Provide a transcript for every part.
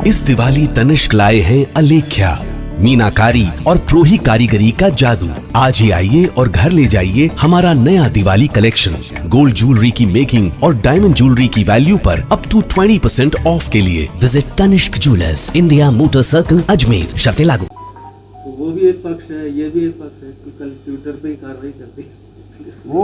इस दिवाली तनिष्क लाए हैं अलेख्या, मीनाकारी और प्रोही कारीगरी का जादू। आज ही आइए और घर ले जाइए हमारा नया दिवाली कलेक्शन। गोल्ड ज्वेलरी की मेकिंग और डायमंड ज्वेलरी की वैल्यू पर अप टू 20% ऑफ के लिए visit Tanishq jewellers, India motor circle, Ajmer. शर्तें लागू। वो भी एक पक्ष है, ये भी एक पक्ष है कि कल ट्विटर पे ही कार्रवाई करती है। वो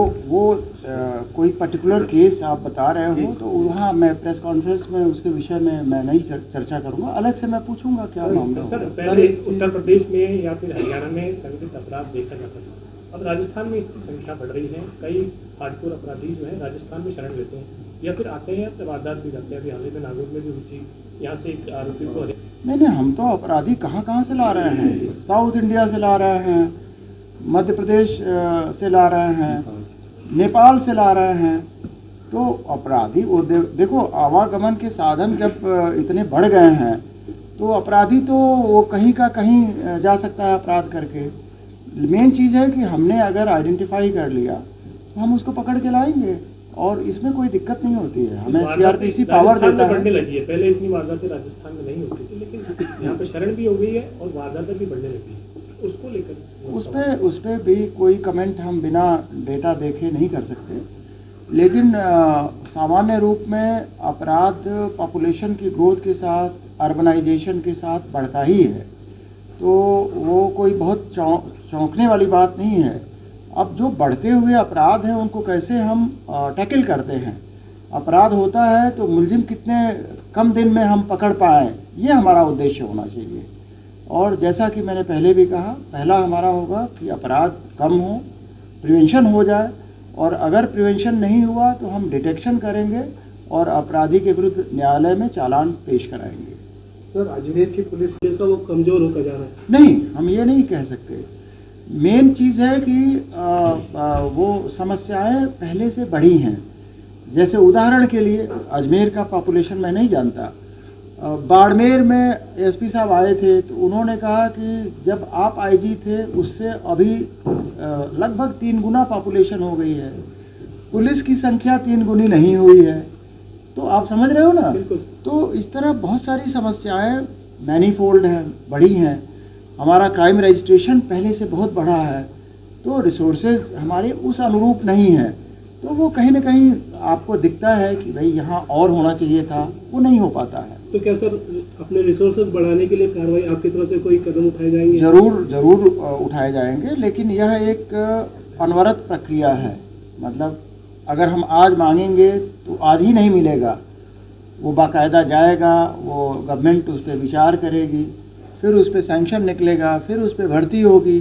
कोई पर्टिकुलर केस आप बता रहे हो तो वहाँ मैं प्रेस कॉन्फ्रेंस में उसके विषय में मैं नहीं चर्चा करूँगा, अलग से मैं पूछूंगा क्या मामला सर, पहले उत्तर प्रदेश में या फिर हरियाणा में संगठित अपराध देखा जाता था, अब राजस्थान में इसकी संख्या बढ़ रही है। कई हार्डकोर अपराधी जो है राजस्थान में शरण लेते हैं या फिर आते हैं तो वारदात भी करते हैं। अभी हाल ही में नागौर में भी रुचि, यहाँ से एक आरोपी को नहीं, हम तो अपराधी कहाँ से ला रहे हैं, साउथ इंडिया से ला रहे हैं, मध्य प्रदेश से ला रहे हैं, नेपाल से ला रहे हैं। तो अपराधी वो देखो आवागमन के साधन जब इतने बढ़ गए हैं तो अपराधी तो वो कहीं का कहीं जा सकता है अपराध करके। मेन चीज़ है कि हमने अगर आइडेंटिफाई कर लिया तो हम उसको पकड़ के लाएंगे और इसमें कोई दिक्कत नहीं होती है। हमें सीआरपीसी पावर देता है। बढ़ने लगी है, पहले इतनी वारदातें राजस्थान में नहीं होती थी, लेकिन यहाँ पे शरण भी हो गई है और वारदातें भी बढ़ने लगी है। उसको लेकर उस पर भी कोई कमेंट हम बिना डेटा देखे नहीं कर सकते, लेकिन सामान्य रूप में अपराध पॉपुलेशन की ग्रोथ के साथ, अर्बनाइजेशन के साथ बढ़ता ही है, तो वो कोई बहुत चौंकने वाली बात नहीं है। अब जो बढ़ते हुए अपराध हैं उनको कैसे हम टैकल करते हैं, अपराध होता है तो मुलजिम कितने कम दिन में हम पकड़ पाएँ, ये हमारा उद्देश्य होना चाहिए। और जैसा कि मैंने पहले भी कहा, पहला हमारा होगा कि अपराध कम हो, प्रिवेंशन हो जाए, और अगर प्रिवेंशन नहीं हुआ तो हम डिटेक्शन करेंगे और अपराधी के विरुद्ध न्यायालय में चालान पेश कराएंगे। सर, अजमेर की पुलिस जैसा वो कमज़ोर होता जा रहा है? नहीं, हम ये नहीं कह सकते। मेन चीज़ है कि वो समस्याएं पहले से बढ़ी हैं। जैसे उदाहरण के लिए अजमेर का पॉपुलेशन मैं नहीं जानता, बाड़मेर में एसपी साहब आए थे तो उन्होंने कहा कि जब आप आईजी थे उससे अभी लगभग 3 गुना पॉपुलेशन हो गई है, पुलिस की संख्या 3 गुनी नहीं हुई है। तो आप समझ रहे हो ना। तो इस तरह बहुत सारी समस्याएं मैनीफोल्ड हैं, बड़ी हैं। हमारा क्राइम रजिस्ट्रेशन पहले से बहुत बढ़ा है, तो रिसोर्सेज हमारे उस अनुरूप नहीं हैं, तो वो कहीं ना कहीं आपको दिखता है कि भाई यहाँ और होना चाहिए था, वो नहीं हो पाता है। तो क्या सर अपने रिसोर्सेज बढ़ाने के लिए कार्रवाई आपकी तरफ से कोई कदम उठाए जाएंगे? जरूर उठाए जाएंगे, लेकिन यह एक अनवरत प्रक्रिया है। मतलब अगर हम आज मांगेंगे तो आज ही नहीं मिलेगा, वो बाकायदा जाएगा, वो गवर्नमेंट उस पर विचार करेगी, फिर उस पर सैंक्शन निकलेगा, फिर उस पर भर्ती होगी।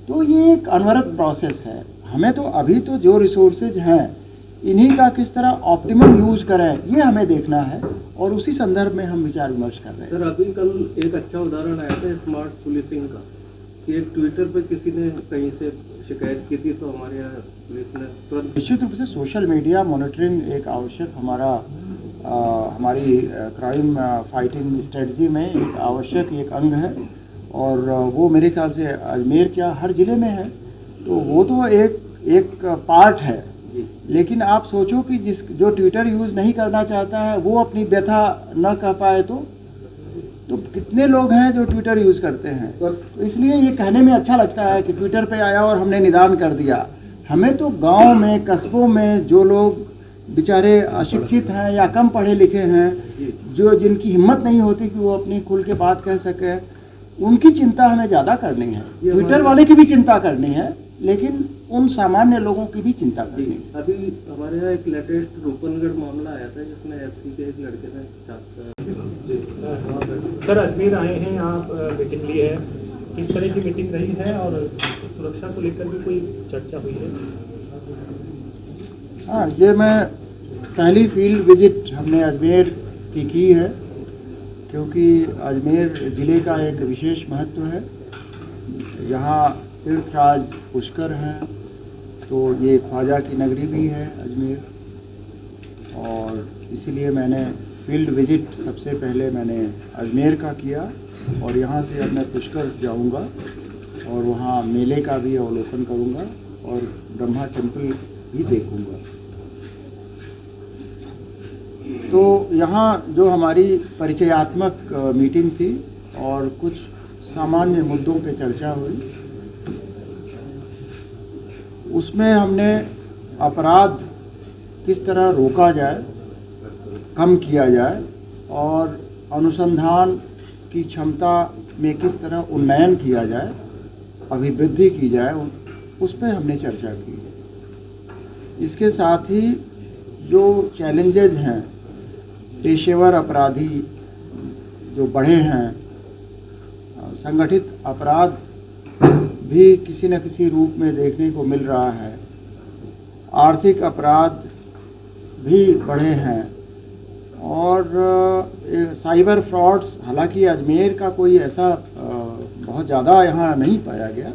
तो ये एक अनवरत प्रोसेस है। हमें तो अभी तो जो रिसोर्सेज हैं इन्हीं का किस तरह ऑप्टिमम यूज करें, ये हमें देखना है, और उसी संदर्भ में हम विचार विमर्श कर रहे हैं। सर, अभी कल एक अच्छा उदाहरण आया था स्मार्ट पुलिसिंग का, कि एक ट्विटर पर किसी ने कहीं से शिकायत की थी तो हमारे यहाँ पुलिस ने तुरंत। निश्चित रूप से सोशल मीडिया मॉनिटरिंग एक आवश्यक हमारी क्राइम फाइटिंग स्ट्रेटजी में एक आवश्यक एक अंग है, और वो मेरे ख्याल से अजमेर क्या हर ज़िले में है, तो वो तो एक पार्ट है। लेकिन आप सोचो कि जो ट्विटर यूज़ नहीं करना चाहता है वो अपनी व्यथा न कह पाए तो कितने लोग हैं जो ट्विटर यूज़ करते हैं। तो इसलिए ये कहने में अच्छा लगता है कि ट्विटर पे आया और हमने निदान कर दिया। हमें तो गांव में, कस्बों में जो लोग बेचारे अशिक्षित हैं या कम पढ़े लिखे हैं, जिनकी हिम्मत नहीं होती कि वो अपनी खुल के बात कह सके, उनकी चिंता हमें ज़्यादा करनी है। ट्विटर वाले की भी चिंता करनी है, लेकिन उन सामान्य लोगों की भी चिंता करनी है। अभी हमारे यहाँ एक लेटेस्ट रूपनगढ़ मामला आया था जिसमें एसपी के एक लड़के ने सर अजमेर आए हैं, यहाँ मीटिंग ली है, किस तरह की मीटिंग रही है और सुरक्षा को लेकर भी कोई चर्चा हुई है? हाँ, ये मैं पहली फील्ड विजिट हमने अजमेर की है, क्योंकि अजमेर ज़िले का एक विशेष महत्व है। यहाँ तीर्थराज पुष्कर हैं, तो ये ख्वाजा की नगरी भी है अजमेर, और इसीलिए मैंने फील्ड विजिट सबसे पहले मैंने अजमेर का किया, और यहाँ से अब मैं पुष्कर जाऊँगा और वहाँ मेले का भी अवलोकन करूँगा और ब्रह्मा टेम्पल भी देखूँगा। तो यहाँ जो हमारी परिचयात्मक मीटिंग थी और कुछ सामान्य मुद्दों पे चर्चा हुई, उसमें हमने अपराध किस तरह रोका जाए, कम किया जाए और अनुसंधान की क्षमता में किस तरह उन्नयन किया जाए, अभिवृद्धि की जाए, उस पर हमने चर्चा की। इसके साथ ही जो चैलेंजेज हैं, पेशेवर अपराधी जो बढ़े हैं, संगठित अपराध भी किसी न किसी रूप में देखने को मिल रहा है, आर्थिक अपराध भी बढ़े हैं और साइबर फ्रॉड्स, हालांकि अजमेर का कोई ऐसा बहुत ज़्यादा यहाँ नहीं पाया गया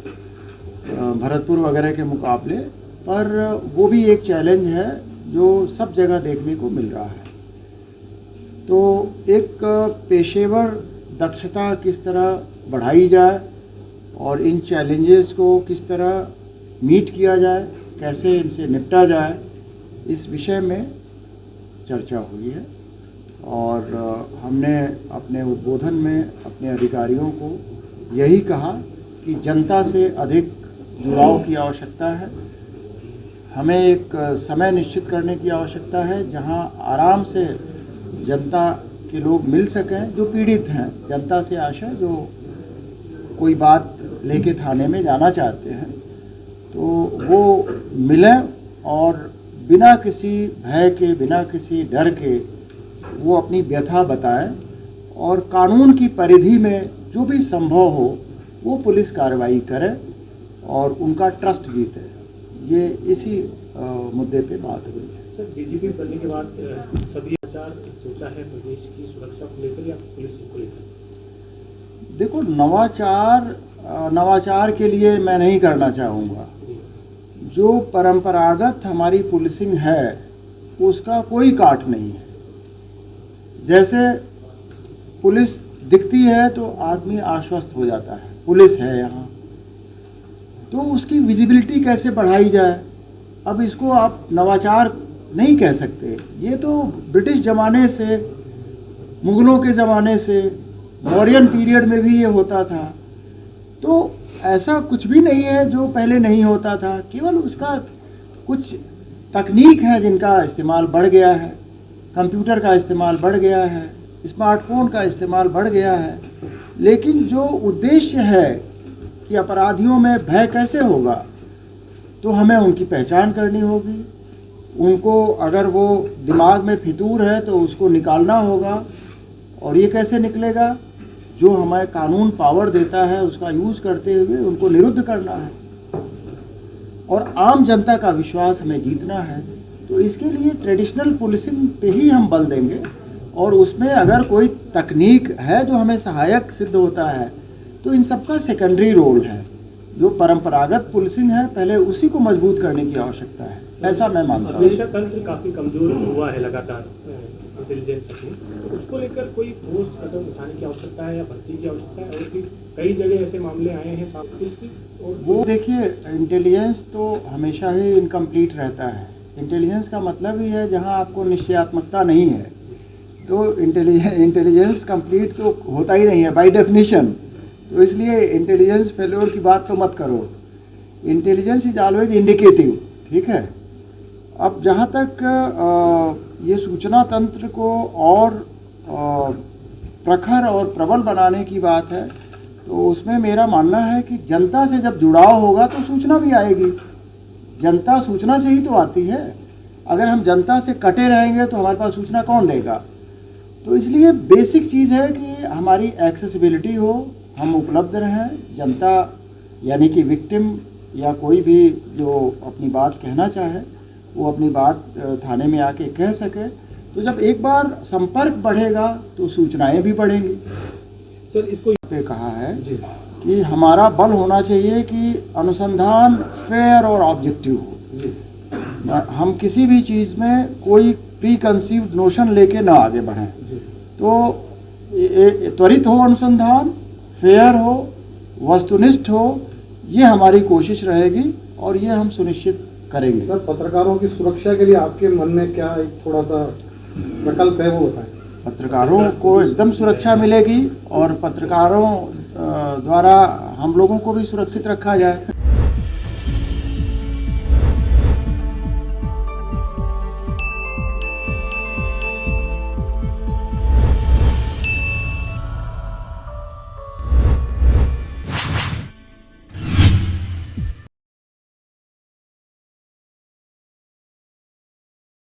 भरतपुर वगैरह के मुकाबले, पर वो भी एक चैलेंज है जो सब जगह देखने को मिल रहा है। तो एक पेशेवर दक्षता किस तरह बढ़ाई जाए और इन चैलेंजेस को किस तरह मीट किया जाए, कैसे इनसे निपटा जाए, इस विषय में चर्चा हुई है। और हमने अपने उद्बोधन में अपने अधिकारियों को यही कहा कि जनता से अधिक जुड़ाव की आवश्यकता है। हमें एक समय निश्चित करने की आवश्यकता है जहां आराम से जनता के लोग मिल सकें, जो पीड़ित हैं। जनता से आशा जो कोई बात लेके थाने में जाना चाहते हैं तो वो मिलें और बिना किसी भय के, बिना किसी डर के वो अपनी व्यथा बताएं और कानून की परिधि में जो भी संभव हो वो पुलिस कार्रवाई करे और उनका ट्रस्ट जीते। ये इसी मुद्दे पे बात हुई है। सर, डीजीपी बनने के बाद सभी आचार सोचा है प्रदेश की सुरक्षा को लेकर या पुलिस को लेकर? देखो, नवाचार के लिए मैं नहीं करना चाहूँगा। जो परंपरागत हमारी पुलिसिंग है उसका कोई काट नहीं है। जैसे पुलिस दिखती है तो आदमी आश्वस्त हो जाता है, पुलिस है यहाँ, तो उसकी विजिबिलिटी कैसे बढ़ाई जाए। अब इसको आप नवाचार नहीं कह सकते। ये तो ब्रिटिश ज़माने से, मुग़लों के ज़माने से, मौर्यन पीरियड में भी ये होता था। तो ऐसा कुछ भी नहीं है जो पहले नहीं होता था, केवल उसका कुछ तकनीक है जिनका इस्तेमाल बढ़ गया है। कंप्यूटर का इस्तेमाल बढ़ गया है, स्मार्टफोन का इस्तेमाल बढ़ गया है, लेकिन जो उद्देश्य है कि अपराधियों में भय कैसे होगा, तो हमें उनकी पहचान करनी होगी। उनको अगर वो दिमाग में फितूर है तो उसको निकालना होगा। और ये कैसे निकलेगा? जो हमें कानून पावर देता है उसका यूज़ करते हुए उनको निरुद्ध करना है और आम जनता का विश्वास हमें जीतना है। तो इसके लिए ट्रेडिशनल पुलिसिंग पे ही हम बल देंगे और उसमें अगर कोई तकनीक है जो हमें सहायक सिद्ध होता है तो इन सबका सेकेंडरी रोल है। जो परंपरागत पुलिसिंग है पहले उसी को मजबूत करने की आवश्यकता है, ऐसा मैं मानता हूँ। हमेशा तंत्र काफ़ी कमज़ोर हुआ है लगातार इंटेलिजेंस में, तो उसको लेकर कोई ठोस कदम उठाने की आवश्यकता है या भर्ती की आवश्यकता है? और फिर कई जगह ऐसे मामले आए हैं और वो देखिए, इंटेलिजेंस तो हमेशा ही इनकम्प्लीट रहता है। इंटेलिजेंस का मतलब ही है जहाँ आपको निश्चयात्मकता नहीं है, तो इंटेलिजेंस कंप्लीट तो होता ही नहीं है बाय डेफिनेशन। तो इसलिए इंटेलिजेंस फेल्योर की बात तो मत करो। इंटेलिजेंस इज ऑलवेज इंडिकेटिव, ठीक है। अब जहाँ तक ये सूचना तंत्र को और प्रखर और प्रबल बनाने की बात है, तो उसमें मेरा मानना है कि जनता से जब जुड़ाव होगा तो सूचना भी आएगी। जनता सूचना से ही तो आती है। अगर हम जनता से कटे रहेंगे तो हमारे पास सूचना कौन देगा? तो इसलिए बेसिक चीज़ है कि हमारी एक्सेसिबिलिटी हो, हम उपलब्ध रहें। जनता यानी कि विक्टिम या कोई भी जो अपनी बात कहना चाहे वो अपनी बात थाने में आके कह सके। तो जब एक बार संपर्क बढ़ेगा तो सूचनाएं भी बढ़ेंगी। सर, इसको पे कहा है कि हमारा बल होना चाहिए कि अनुसंधान फेयर और ऑब्जेक्टिव हो। हम किसी भी चीज़ में कोई प्री कंसीव्ड नोशन लेके ना आगे बढ़ें। तो त्वरित हो अनुसंधान, फेयर हो, वस्तुनिष्ठ हो, ये हमारी कोशिश रहेगी और ये हम सुनिश्चित करेंगे। सर, पत्रकारों की सुरक्षा के लिए आपके मन में क्या एक थोड़ा सा विकल्प है वो बताएं। पत्रकारों को एकदम सुरक्षा मिलेगी और पत्रकारों द्वारा हम लोगों को भी सुरक्षित रखा जाए।